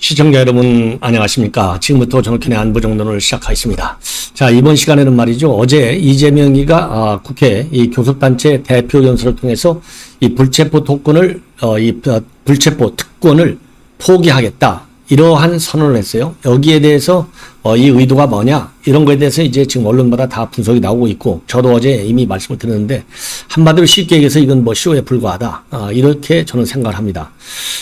시청자 여러분 안녕하십니까. 지금부터 정확현의 안보정론을 시작하겠습니다. 자, 이번 시간에는 말이죠. 어제 이재명이가 국회 이 교섭단체 대표 연설을 통해서 이 불체포 특권을 불체포 특권을 포기하겠다. 이러한 선언을 했어요. 여기에 대해서 이 의도가 뭐냐 이런 거에 대해서 이제 지금 언론마다 다 분석이 나오고 있고, 저도 어제 이미 말씀을 드렸는데 한마디로 쉽게 얘기해서 이건 뭐 쇼에 불과하다, 이렇게 저는 생각을 합니다.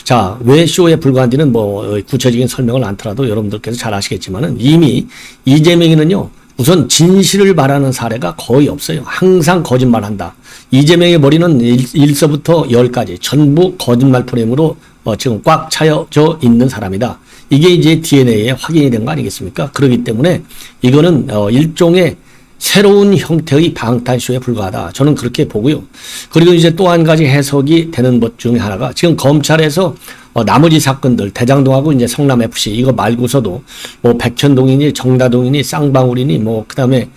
자, 왜 쇼에 불과한지는 뭐 구체적인 설명을 않더라도 여러분들께서 잘 아시겠지만은 이미 이재명이는요, 우선 진실을 말하는 사례가 거의 없어요. 항상 거짓말한다. 이재명의 머리는 1서부터 10까지 전부 거짓말 프레임으로 지금 꽉 차여져 있는 사람이다. 이게 이제 DNA에 확인이 된 거 아니겠습니까? 그렇기 때문에 이거는 일종의 새로운 형태의 방탄쇼에 불과하다. 저는 그렇게 보고요. 그리고 이제 또 한 가지 해석이 되는 것 중에 하나가, 지금 검찰에서 나머지 사건들, 대장동하고 이제 성남FC 이거 말고서도 뭐 백현동이니 정다동이니 쌍방울이니 뭐 그다음에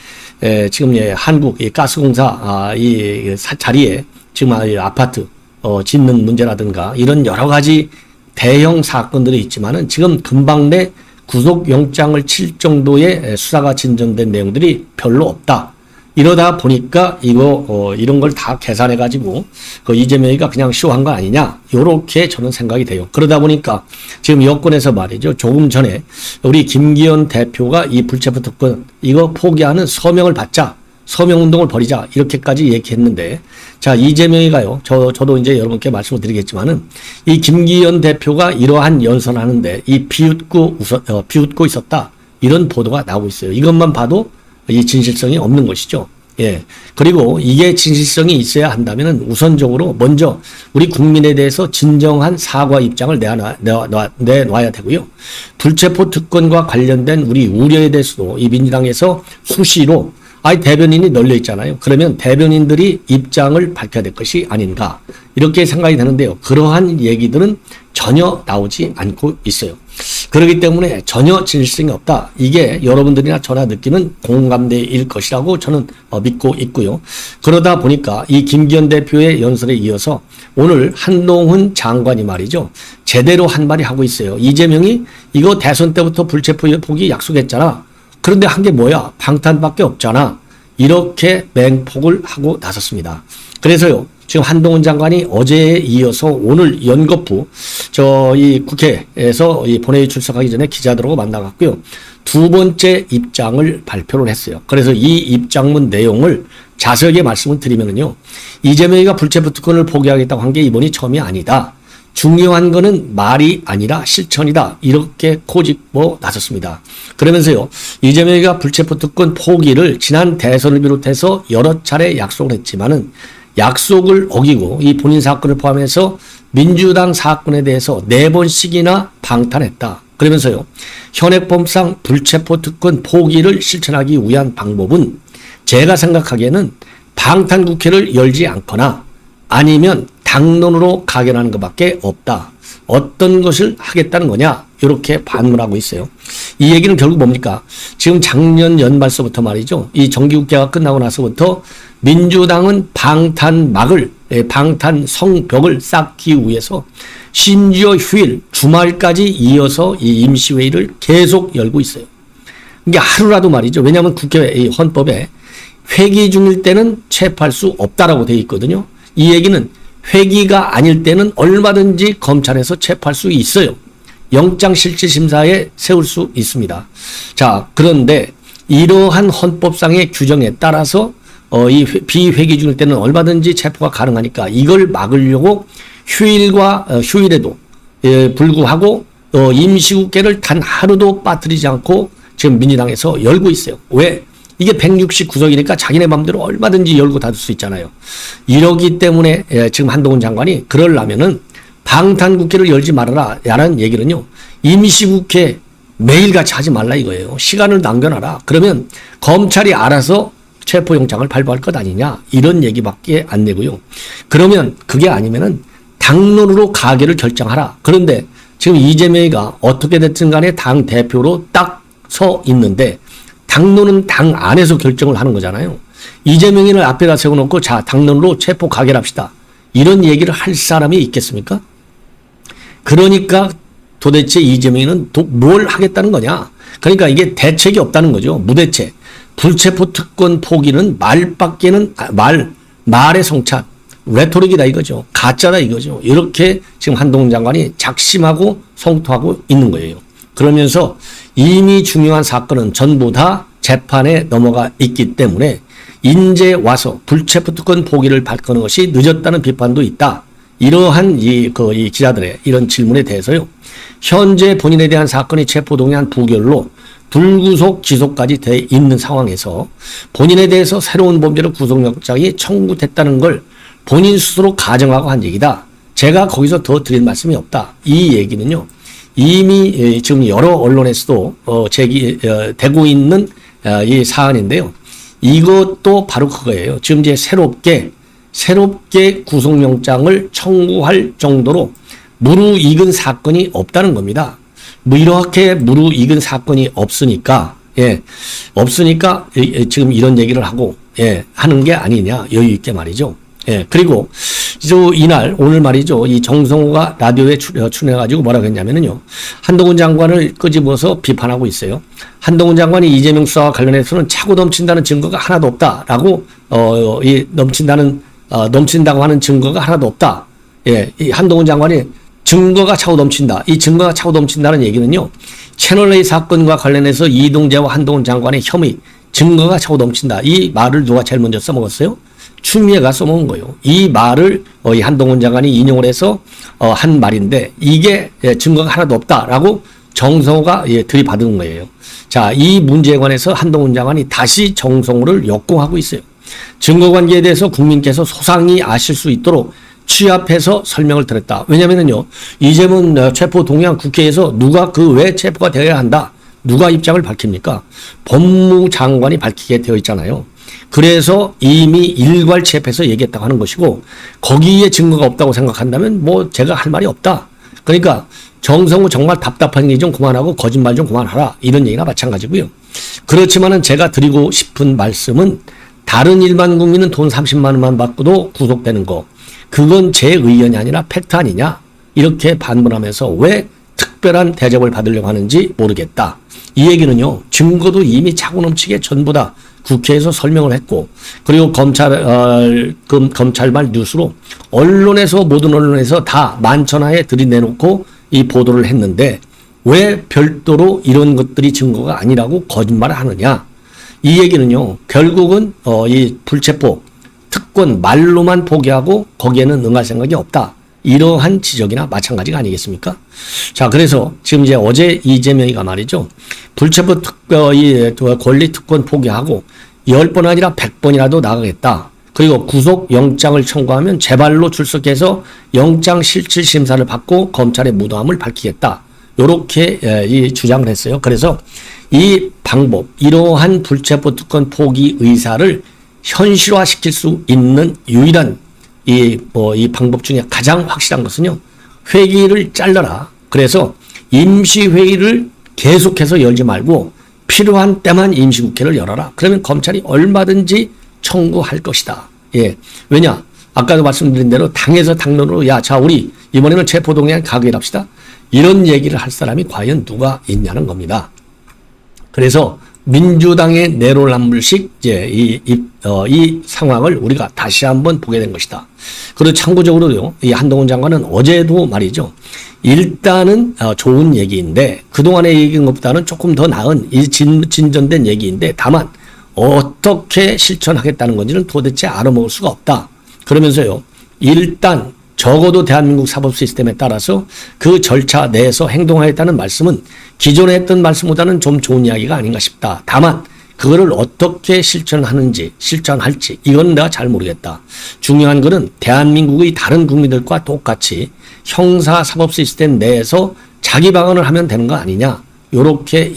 지금 한국 이 가스공사 이 자리에 지금 아파트 짓는 문제라든가 이런 여러 가지 대형 사건들이 있지만은 지금 금방 내 구속영장을 칠 정도의 수사가 진전된 내용들이 별로 없다. 이러다 보니까 이런 걸 다 계산해가지고 이재명이가 그냥 쇼한 거 아니냐, 요렇게 저는 생각이 돼요. 그러다 보니까 지금 여권에서 말이죠, 조금 전에 우리 김기현 대표가 이 불체포 특권 이거 포기하는 서명을 받자, 서명운동을 벌이자, 이렇게까지 얘기했는데, 자, 이재명이가요, 저도 이제 여러분께 말씀을 드리겠지만은, 이 김기현 대표가 이러한 연설을 하는데, 비웃고 있었다. 이런 보도가 나오고 있어요. 이것만 봐도 이 진실성이 없는 것이죠. 예. 그리고 이게 진실성이 있어야 한다면은 우선적으로 먼저 우리 국민에 대해서 진정한 사과 입장을 내놔야 되고요. 불체포 특권과 관련된 우리 우려에 대해서도 이 민주당에서 수시로 대변인이 널려 있잖아요. 그러면 대변인들이 입장을 밝혀야 될 것이 아닌가, 이렇게 생각이 되는데요. 그러한 얘기들은 전혀 나오지 않고 있어요. 그렇기 때문에 전혀 진실성이 없다. 이게 여러분들이나 저나 느끼는 공감대일 것이라고 저는 믿고 있고요. 그러다 보니까 이 김기현 대표의 연설에 이어서 오늘 한동훈 장관이 말이죠, 제대로 한 말이 하고 있어요. 이재명이 이거 대선 때부터 불체포 포기 약속했잖아. 그런데 한 게 뭐야? 방탄밖에 없잖아. 이렇게 맹폭을 하고 나섰습니다. 그래서요, 지금 한동훈 장관이 어제에 이어서 오늘 연거푸 이 국회에서 이 본회의 출석하기 전에 기자들하고 만나갔고요. 두 번째 입장을 발표를 했어요. 그래서 이 입장문 내용을 자세하게 말씀을 드리면요, 이재명이가 불체포 특권을 포기하겠다고 한 게 이번이 처음이 아니다. 중요한 거는 말이 아니라 실천이다. 이렇게 꼬집고 나섰습니다. 그러면서요, 이재명이가 불체포 특권 포기를 지난 대선을 비롯해서 여러 차례 약속을 했지만은 약속을 어기고 이 본인 사건을 포함해서 민주당 사건에 대해서 4번씩이나 방탄했다. 그러면서요, 현행법상 불체포 특권 포기를 실천하기 위한 방법은 제가 생각하기에는 방탄국회를 열지 않거나 아니면 당론으로 가결하는 것밖에 없다. 어떤 것을 하겠다는 거냐, 이렇게 반문하고 있어요. 이 얘기는 결국 뭡니까? 지금 작년 연말서부터 말이죠, 이 정기국회가 끝나고 나서부터 민주당은 방탄 성벽을 쌓기 위해서 심지어 휴일, 주말까지 이어서 이 임시회의를 계속 열고 있어요. 이게 하루라도 말이죠. 왜냐하면 국회 헌법에 회기 중일 때는 체포할 수 없다라고 되어 있거든요. 이 얘기는 회기가 아닐 때는 얼마든지 검찰에서 체포할 수 있어요. 영장실질심사에 세울 수 있습니다. 자, 그런데 이러한 헌법상의 규정에 따라서 이 비회기 중일 때는 얼마든지 체포가 가능하니까 이걸 막으려고 휴일에도 불구하고 임시국회를 단 하루도 빠뜨리지 않고 지금 민주당에서 열고 있어요. 왜? 이게 169석이니까 자기네 맘대로 얼마든지 열고 닫을 수 있잖아요. 이러기 때문에 지금 한동훈 장관이 그러려면은 방탄국회를 열지 말아라 라는 얘기는요, 임시국회 매일같이 하지 말라 이거예요. 시간을 남겨놔라. 그러면 검찰이 알아서 체포영장을 발부할 것 아니냐, 이런 얘기밖에 안 내고요. 그러면 그게 아니면은 당론으로 가결을 결정하라. 그런데 지금 이재명이가 어떻게 됐든 간에 당 대표로 딱 서 있는데 당론은 당 안에서 결정을 하는 거잖아요. 이재명이를 앞에다 세워놓고 자, 당론으로 체포 가결합시다. 이런 얘기를 할 사람이 있겠습니까? 그러니까 도대체 이재명이는 뭘 하겠다는 거냐. 그러니까 이게 대책이 없다는 거죠. 무대책. 불체포 특권 포기는 말의 성찬, 레토릭이다 이거죠. 가짜다 이거죠. 이렇게 지금 한동훈 장관이 작심하고 성토하고 있는 거예요. 그러면서 이미 중요한 사건은 전부 다 재판에 넘어가 있기 때문에 인제 와서 불체포 특권 포기를 밝히는 것이 늦었다는 비판도 있다. 이러한 이 기자들의 이런 질문에 대해서요. 현재 본인에 대한 사건이 체포동의안 부결로 불구속 기소까지 돼 있는 상황에서 본인에 대해서 새로운 범죄로 구속영장이 청구됐다는 걸 본인 스스로 가정하고 한 얘기다. 제가 거기서 더 드릴 말씀이 없다. 이 얘기는요. 이미 지금 여러 언론에서도 되고 있는 이 사안인데요. 이것도 바로 그거예요. 지금 이제 새롭게 구속영장을 청구할 정도로 무르익은 사건이 없다는 겁니다. 뭐 이렇게 무르익은 사건이 없으니까 지금 이런 얘기를 하고 하는 게 아니냐 여유 있게 말이죠. 그리고 이날 오늘 말이죠. 이 정성호가 라디오에 출연해가지고 뭐라고 했냐면은요. 한동훈 장관을 끄집어서 비판하고 있어요. 한동훈 장관이 이재명 수사와 관련해서는 차고 넘친다는 증거가 하나도 없다라고 넘친다고 하는 증거가 하나도 없다. 이 한동훈 장관이 증거가 차고 넘친다. 이 증거가 차고 넘친다는 얘기는요. 채널A 사건과 관련해서 이동재와 한동훈 장관의 혐의 증거가 차고 넘친다. 이 말을 누가 제일 먼저 써먹었어요? 추미애가 써먹은 거예요. 이 말을 이 한동훈 장관이 인용을 해서 한 말인데 이게 증거가 하나도 없다라고 정성호가 들이받은 거예요. 자, 이 문제에 관해서 한동훈 장관이 다시 정성호를 역공하고 있어요. 증거관계에 대해서 국민께서 소상히 아실 수 있도록 취합해서 설명을 드렸다. 왜냐면은요, 이재명 체포 동의안 국회에서 누가 왜 체포가 되어야 한다. 누가 입장을 밝힙니까? 법무장관이 밝히게 되어 있잖아요. 그래서 이미 일괄체포해서 얘기했다고 하는 것이고 거기에 증거가 없다고 생각한다면 뭐 제가 할 말이 없다. 그러니까 정성호 정말 답답한 얘기 좀 그만하고 거짓말 좀 그만하라. 이런 얘기나 마찬가지고요. 그렇지만은 제가 드리고 싶은 말씀은 다른 일반 국민은 돈 30만 원만 받고도 구속되는 거. 그건 제 의견이 아니라 팩트 아니냐. 이렇게 반문하면서 왜 특별한 대접을 받으려고 하는지 모르겠다. 이 얘기는요. 증거도 이미 차고 넘치게 전부 다 국회에서 설명을 했고 그리고 검찰발 뉴스로 모든 언론에서 다 만천하에 들이내놓고 이 보도를 했는데 왜 별도로 이런 것들이 증거가 아니라고 거짓말을 하느냐. 이 얘기는요. 결국은 이 불체포 특권 말로만 포기하고 거기에는 응할 생각이 없다. 이러한 지적이나 마찬가지가 아니겠습니까? 자, 그래서 지금 이제 어제 이재명이가 말이죠. 불체포 권리 특권 포기하고 10번 아니라 100번이라도 나가겠다. 그리고 구속 영장을 청구하면 제발로 출석해서 영장 실질 심사를 받고 검찰의 무도함을 밝히겠다. 요렇게 이 주장을 했어요. 그래서 이 방법, 이러한 불체포 특권 포기 의사를 현실화시킬 수 있는 유일한 이 방법 중에 가장 확실한 것은요. 회기를 잘라라. 그래서 임시회의를 계속해서 열지 말고 필요한 때만 임시국회를 열어라. 그러면 검찰이 얼마든지 청구할 것이다. 왜냐? 아까도 말씀드린 대로 당에서 당론으로 자 우리 이번에는 체포동의안 가결합시다. 이런 얘기를 할 사람이 과연 누가 있냐는 겁니다. 그래서 민주당의 내로남불식 이 상황을 우리가 다시 한번 보게 된 것이다. 그리고 참고적으로요, 이 한동훈 장관은 어제도 말이죠. 일단은 좋은 얘기인데 그동안의 얘기인 것보다는 조금 더 나은 진전된 얘기인데 다만 어떻게 실천하겠다는 건지는 도대체 알아먹을 수가 없다. 그러면서요. 일단 적어도 대한민국 사법 시스템에 따라서 그 절차 내에서 행동하겠다는 말씀은 기존에 했던 말씀보다는 좀 좋은 이야기가 아닌가 싶다. 다만 그거를 어떻게 실천할지 이건 내가 잘 모르겠다. 중요한 것은 대한민국의 다른 국민들과 똑같이 형사 사법 시스템 내에서 자기 방언을 하면 되는 거 아니냐. 요렇게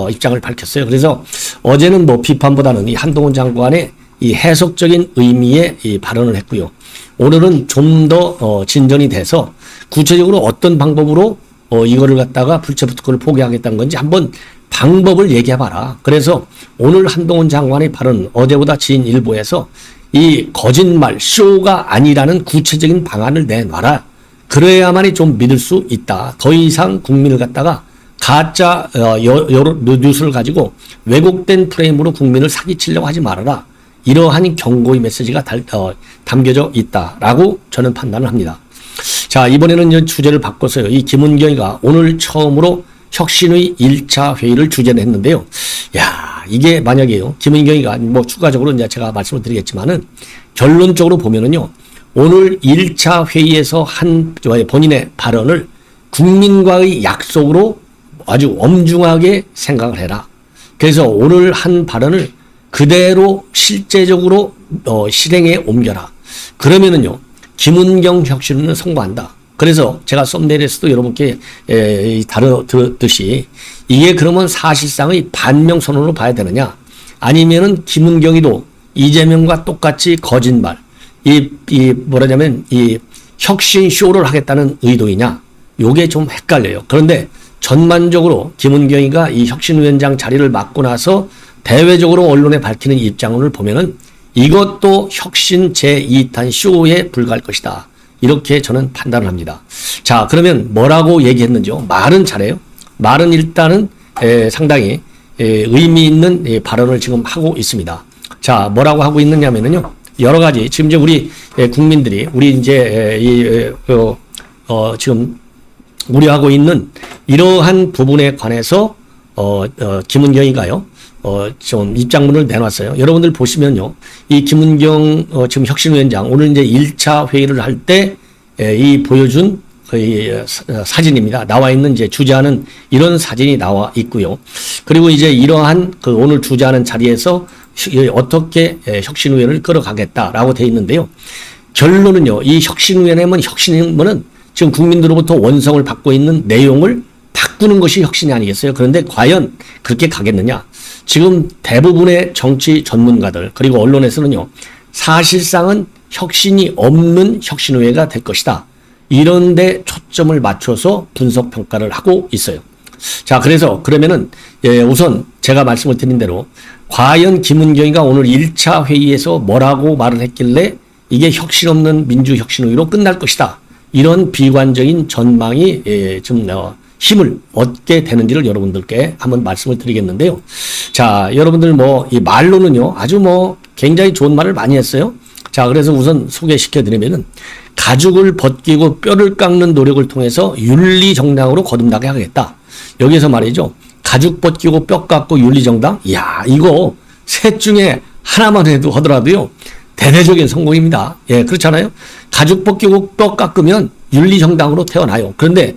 입장을 밝혔어요. 그래서 어제는 뭐 비판보다는 이 한동훈 장관의 이 해석적인 의미의 이 발언을 했고요. 오늘은 좀 더 진전이 돼서 구체적으로 어떤 방법으로 이거를 갖다가 불체포 특권을 포기하겠다는 건지 한번 방법을 얘기해봐라. 그래서 오늘 한동훈 장관의 발언 어제보다 진 일부에서 이 거짓말 쇼가 아니라는 구체적인 방안을 내놔라. 그래야만이 좀 믿을 수 있다. 더 이상 국민을 갖다가 가짜 여러 뉴스를 가지고 왜곡된 프레임으로 국민을 사기치려고 하지 말아라. 이러한 경고의 메시지가 담겨져 있다라고 저는 판단을 합니다. 자, 이번에는 주제를 바꿔서요. 이 김은경이가 오늘 처음으로 혁신의 1차 회의를 주재를 했는데요. 야, 이게 만약에요. 김은경이가 뭐 추가적으로 이제 제가 말씀을 드리겠지만은 결론적으로 보면은요. 오늘 1차 회의에서 한 본인의 발언을 국민과의 약속으로 아주 엄중하게 생각을 해라. 그래서 오늘 한 발언을 그대로 실제적으로 실행에 옮겨라. 그러면은요. 김은경 혁신은 성공한다. 그래서 제가 썸네일에서도 여러분께 다루듯이 이게 그러면 사실상의 반명 선언으로 봐야 되느냐? 아니면은 김은경이도 이재명과 똑같이 거짓말, 뭐라냐면 이 혁신 쇼를 하겠다는 의도이냐? 요게 좀 헷갈려요. 그런데 전반적으로 김은경이가 이 혁신위원장 자리를 맡고 나서 대외적으로 언론에 밝히는 입장을 보면은 이것도 혁신 제2탄 쇼에 불과할 것이다. 이렇게 저는 판단을 합니다. 자, 그러면 뭐라고 얘기했는지요? 말은 잘해요. 말은 일단은 상당히 의미 있는 발언을 지금 하고 있습니다. 자, 뭐라고 하고 있느냐면요. 여러 가지 지금 이제 우리 국민들이 우리 이제 지금 우려하고 있는 이러한 부분에 관해서 김은경이가요. 좀 입장문을 내놨어요. 여러분들 보시면요. 이 김은경 지금 혁신위원장 오늘 이제 1차 회의를 할 때 이 보여준 사진입니다. 나와 있는 이제 주재하는 이런 사진이 나와 있고요. 그리고 이제 이러한 그 오늘 주재하는 자리에서 어떻게 혁신위원회를 끌어가겠다라고 되어 있는데요. 결론은요. 이 혁신위원회는 지금 국민들로부터 원성을 받고 있는 내용을 바꾸는 것이 혁신이 아니겠어요? 그런데 과연 그렇게 가겠느냐? 지금 대부분의 정치 전문가들 그리고 언론에서는요. 사실상은 혁신이 없는 혁신위회가 될 것이다. 이런 데 초점을 맞춰서 분석 평가를 하고 있어요. 자, 그러면은 우선 제가 말씀을 드린 대로 과연 김은경이가 오늘 1차 회의에서 뭐라고 말을 했길래 이게 혁신 없는 민주혁신위로 끝날 것이다. 이런 비관적인 전망이 좀 힘을 얻게 되는지를 여러분들께 한번 말씀을 드리겠는데요. 자, 여러분들 이 말로는요, 아주 굉장히 좋은 말을 많이 했어요. 자, 그래서 우선 소개시켜 드리면은 가죽을 벗기고 뼈를 깎는 노력을 통해서 윤리정당으로 거듭나게 하겠다. 여기서 말이죠. 가죽 벗기고 뼈 깎고 윤리정당? 이야, 이거 셋 중에 하나만 하더라도요, 대대적인 성공입니다. 예, 그렇잖아요. 가죽 벗기고 뼈 깎으면 윤리정당으로 태어나요. 그런데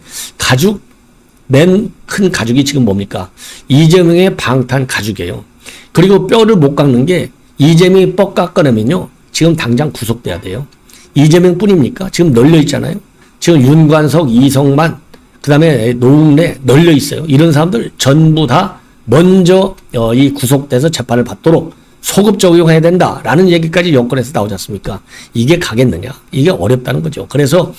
맨 큰 가죽이 지금 뭡니까? 이재명의 방탄 가죽이에요. 그리고 뼈를 못 깎는 게 이재명이 뼈 깎아내면요. 지금 당장 구속돼야 돼요. 이재명 뿐입니까? 지금 널려 있잖아요. 지금 윤관석, 이성만, 그 다음에 노웅래 널려 있어요. 이런 사람들 전부 다 먼저 이 구속돼서 재판을 받도록 소급 적용해야 된다라는 얘기까지 여권에서 나오지 않습니까? 이게 가겠느냐? 이게 어렵다는 거죠. 그래서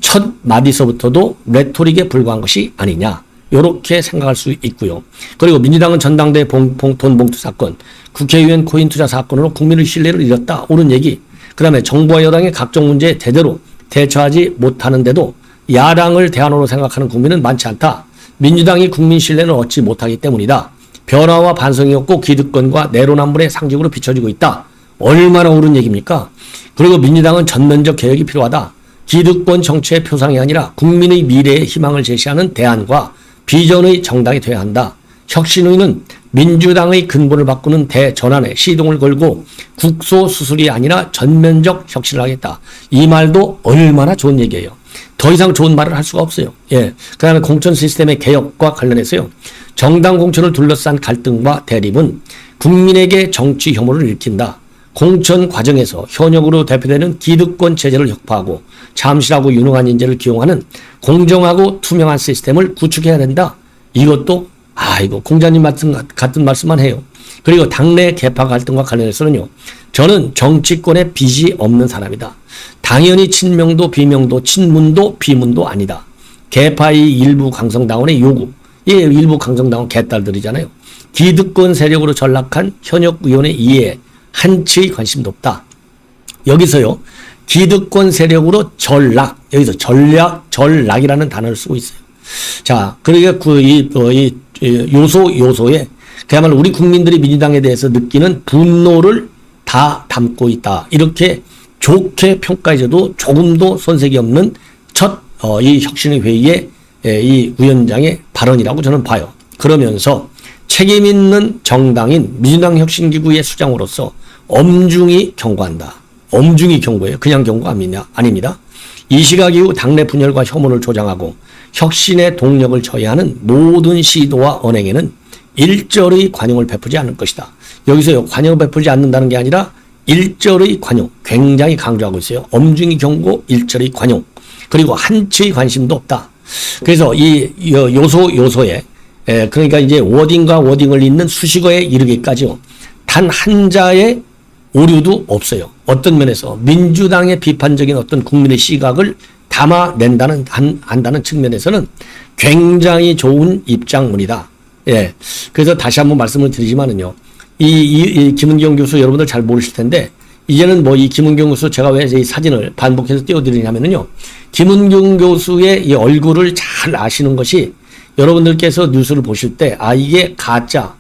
첫 마디서부터도 레토릭에 불과한 것이 아니냐. 이렇게 생각할 수 있고요. 그리고 민주당은 전당대 돈 봉투 사건, 국회의원 코인 투자 사건으로 국민의 신뢰를 잃었다. 옳은 얘기. 그 다음에 정부와 여당의 각종 문제에 제대로 대처하지 못하는데도 야당을 대안으로 생각하는 국민은 많지 않다. 민주당이 국민 신뢰를 얻지 못하기 때문이다. 변화와 반성이 없고 기득권과 내로남불의 상징으로 비춰지고 있다. 얼마나 옳은 얘기입니까? 그리고 민주당은 전면적 개혁이 필요하다. 기득권 정치의 표상이 아니라 국민의 미래의 희망을 제시하는 대안과 비전의 정당이 되어야 한다. 혁신위는 민주당의 근본을 바꾸는 대전환에 시동을 걸고 국소수술이 아니라 전면적 혁신을 하겠다. 이 말도 얼마나 좋은 얘기예요. 더 이상 좋은 말을 할 수가 없어요. 예. 그 다음에 공천 시스템의 개혁과 관련해서요. 정당 공천을 둘러싼 갈등과 대립은 국민에게 정치 혐오를 일으킨다. 공천 과정에서 현역으로 대표되는 기득권 체제를 혁파하고 참신하고 유능한 인재를 기용하는 공정하고 투명한 시스템을 구축해야 된다. 이것도 이거 공자님 같은 말씀만 해요. 그리고 당내 계파 갈등과 관련해서는요. 저는 정치권에 빚이 없는 사람이다. 당연히 친명도 비명도 친문도 비문도 아니다. 계파의 일부 강성당원의 요구. 일부 강성당원 개딸들이잖아요. 기득권 세력으로 전락한 현역 의원의 이해에 한치의 관심도 없다. 여기서요. 기득권 세력으로 전락, 여기서 전락이라는 단어를 쓰고 있어요. 자, 그러니까 요소에 그야말로 우리 국민들이 민주당에 대해서 느끼는 분노를 다 담고 있다. 이렇게 좋게 평가해줘도 조금도 손색이 없는 이 혁신의 회의의 이 위원장의 발언이라고 저는 봐요. 그러면서 책임 있는 정당인 민주당 혁신기구의 수장으로서 엄중히 경고한다. 엄중히 경고해요. 그냥 경고 아닙니다. 이 시각 이후 당내 분열과 혐오를 조장하고 혁신의 동력을 저해하는 모든 시도와 언행에는 일절의 관용을 베푸지 않을 것이다. 여기서 관용을 베푸지 않는다는 게 아니라 일절의 관용, 굉장히 강조하고 있어요. 엄중히 경고, 일절의 관용. 그리고 한치의 관심도 없다. 그래서 이 요소에 그러니까 이제 워딩과 워딩을 잇는 수식어에 이르기까지요. 단 한자의 오류도 없어요. 어떤 면에서 민주당의 비판적인 어떤 국민의 시각을 한다는 측면에서는 굉장히 좋은 입장문이다. 예. 그래서 다시 한번 말씀을 드리지만은요. 이 김은경 교수 여러분들 잘 모르실 텐데, 이제는 이 김은경 교수 제가 왜 이 사진을 반복해서 띄워드리냐면요. 김은경 교수의 이 얼굴을 잘 아시는 것이 여러분들께서 뉴스를 보실 때, 이게 가짜,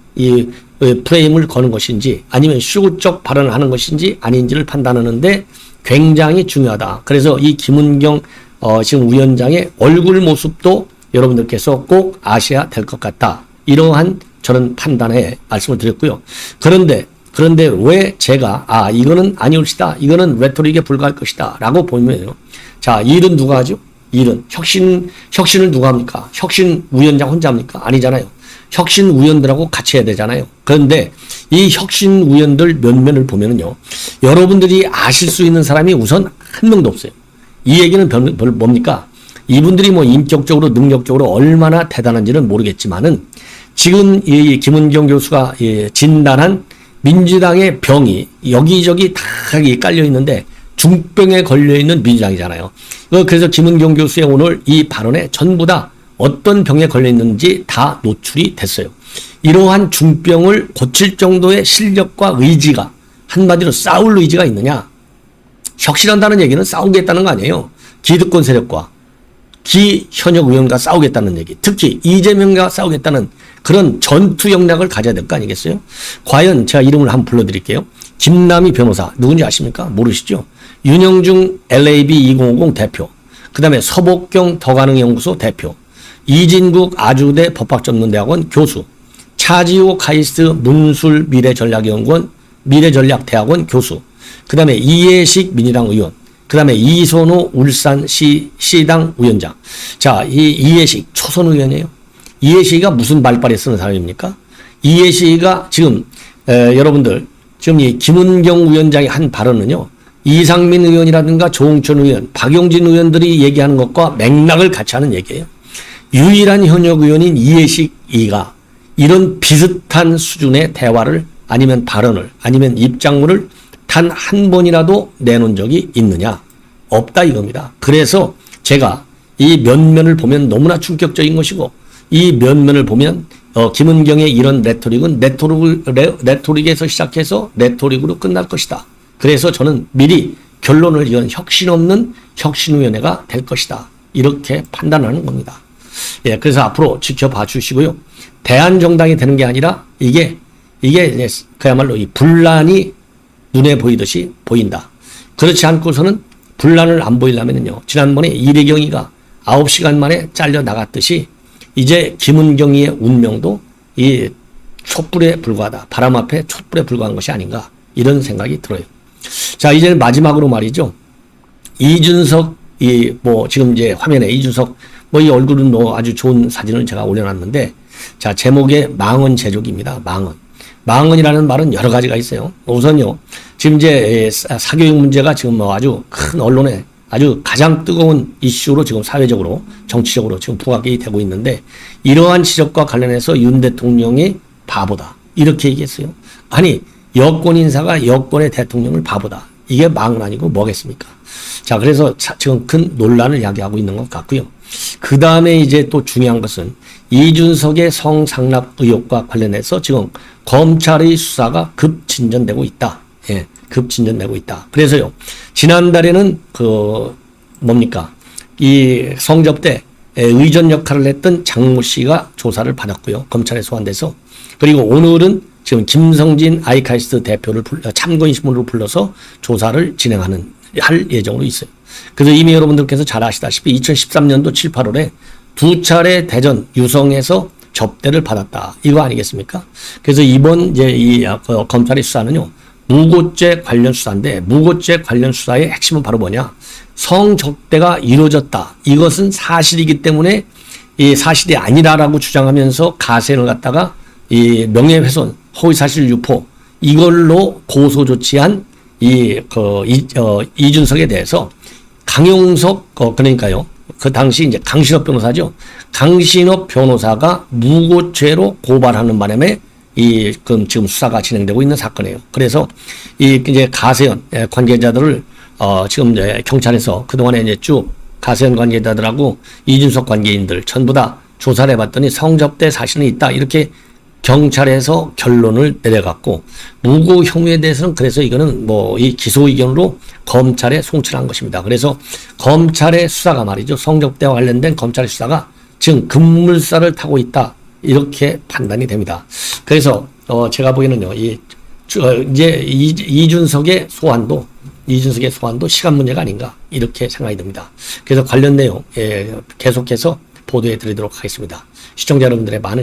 프레임을 거는 것인지 아니면 쇼적 발언을 하는 것인지 아닌지를 판단하는데 굉장히 중요하다. 그래서 이 김은경 지금 위원장의 얼굴 모습도 여러분들께서 꼭 아셔야 될 것 같다. 이러한 저는 판단에 말씀을 드렸고요. 그런데 왜 제가 이거는 아니올시다. 이거는 레토릭에 불과할 것이다. 라고 보면요. 자, 이 일은 누가 하죠? 이 일은 혁신을 누가 합니까? 혁신 위원장 혼자 합니까? 아니잖아요. 혁신 위원들하고 같이 해야 되잖아요. 그런데 이 혁신 위원들 면면을 보면은요. 여러분들이 아실 수 있는 사람이 우선 한 명도 없어요. 이 얘기는 뭡니까? 이분들이 인격적으로 능력적으로 얼마나 대단한지는 모르겠지만은 지금 이 김은경 교수가 진단한 민주당의 병이 여기저기 다 깔려 있는데 중병에 걸려 있는 민주당이잖아요. 그래서 김은경 교수의 오늘 이 발언에 전부 다 어떤 병에 걸려 있는지 다 노출이 됐어요. 이러한 중병을 고칠 정도의 실력과 의지가, 한마디로 싸울 의지가 있느냐? 혁신한다는 얘기는 싸우겠다는 거 아니에요. 기득권 세력과 기현역 의원과 싸우겠다는 얘기, 특히 이재명과 싸우겠다는 그런 전투 역량을 가져야 될 거 아니겠어요? 과연 제가 이름을 한번 불러드릴게요. 김남희 변호사, 누군지 아십니까? 모르시죠? 윤영중 LAB 2050 대표, 그 다음에 서복경 더가능연구소 대표, 이진국 아주대 법학전문대학원 교수, 차지호 카이스트 문술 미래전략대학원 교수, 그 다음에 이해식 민주당 의원, 그 다음에 이선호 울산시당 위원장. 자, 이 이해식 초선 의원이에요. 이해식이가 무슨 말빨에 쓰는 사람입니까? 이해식이가 지금 여러분들 지금 이 김은경 위원장이 한 발언은요. 이상민 의원이라든가 조홍천 의원, 박용진 의원들이 얘기하는 것과 맥락을 같이 하는 얘기예요. 유일한 현역 의원인 이해식이가 이런 비슷한 수준의 대화를 아니면 발언을 아니면 입장문을 단 한 번이라도 내놓은 적이 있느냐? 없다 이겁니다. 그래서 제가 이 면면을 보면 너무나 충격적인 것이고 이 면면을 보면 김은경의 이런 레토릭은 레토릭에서 시작해서 레토릭으로 끝날 것이다. 그래서 저는 미리 결론을 이건 혁신 없는 혁신위원회가 될 것이다. 이렇게 판단하는 겁니다. 예, 그래서 앞으로 지켜봐 주시고요. 대한정당이 되는 게 아니라 이게 그야말로 이 분란이 눈에 보이듯이 보인다. 그렇지 않고서는 분란을 안 보이려면요. 지난번에 이래경이가 9시간 만에 잘려 나갔듯이 이제 김은경이의 운명도 이 촛불에 불과하다. 바람 앞에 촛불에 불과한 것이 아닌가. 이런 생각이 들어요. 자, 이제는 마지막으로 말이죠. 이준석, 지금 이제 화면에 이준석, 이 얼굴은 아주 좋은 사진을 제가 올려놨는데, 자, 제목에 망언 제조기입니다. 망언이라는 말은 여러 가지가 있어요. 우선요, 지금 이제 사교육 문제가 지금 아주 큰 언론에 아주 가장 뜨거운 이슈로 지금 사회적으로, 정치적으로 지금 부각이 되고 있는데, 이러한 지적과 관련해서 윤 대통령이 바보다. 이렇게 얘기했어요. 아니, 여권 인사가 여권의 대통령을 바보다. 이게 망언 아니고 뭐겠습니까? 자, 그래서 지금 큰 논란을 야기하고 있는 것 같고요. 그 다음에 이제 또 중요한 것은 이준석의 성상납 의혹과 관련해서 지금 검찰의 수사가 급 진전되고 있다. 예. 급진전되고 있다. 그래서요, 지난달에는 이 성접대 의전 역할을 했던 장모 씨가 조사를 받았고요. 검찰에 소환돼서. 그리고 오늘은 지금 김성진 아이카이스트 대표를 참고인신문으로 불러서 조사를 할 예정으로 있어요. 그래서 이미 여러분들께서 잘 아시다시피 2013년도 7, 8월에 두 차례 대전 유성에서 접대를 받았다. 이거 아니겠습니까? 그래서 이번 이제 검찰의 수사는요, 무고죄 관련 수사인데, 무고죄 관련 수사의 핵심은 바로 뭐냐? 성접대가 이루어졌다. 이것은 사실이기 때문에 이 사실이 아니라라고 주장하면서 가세를 갖다가 이 명예훼손, 허위사실 유포, 이걸로 고소 조치한 이준석에 대해서 강용석, 그러니까요, 그 당시 이제 강신업 변호사죠. 강신업 변호사가 무고죄로 고발하는 바람에 지금 수사가 진행되고 있는 사건이에요. 그래서 이제 가세현 관계자들을 지금 이제 경찰에서 그동안에 이제 쭉 가세현 관계자들하고 이준석 관계인들 전부 다 조사를 해봤더니 성접대 사실은 있다. 이렇게 경찰에서 결론을 내려갔고, 무고 혐의에 대해서는 그래서 이거는 이 기소 의견으로 검찰에 송치한 것입니다. 그래서 검찰의 수사가 말이죠. 성접대와 관련된 검찰의 수사가 지금 급물살을 타고 있다. 이렇게 판단이 됩니다. 그래서 제가 보기에는요, 이제 이준석의 소환도 시간 문제가 아닌가 이렇게 생각이 듭니다. 그래서 관련 내용 계속해서 보도해 드리도록 하겠습니다. 시청자 여러분들의 많은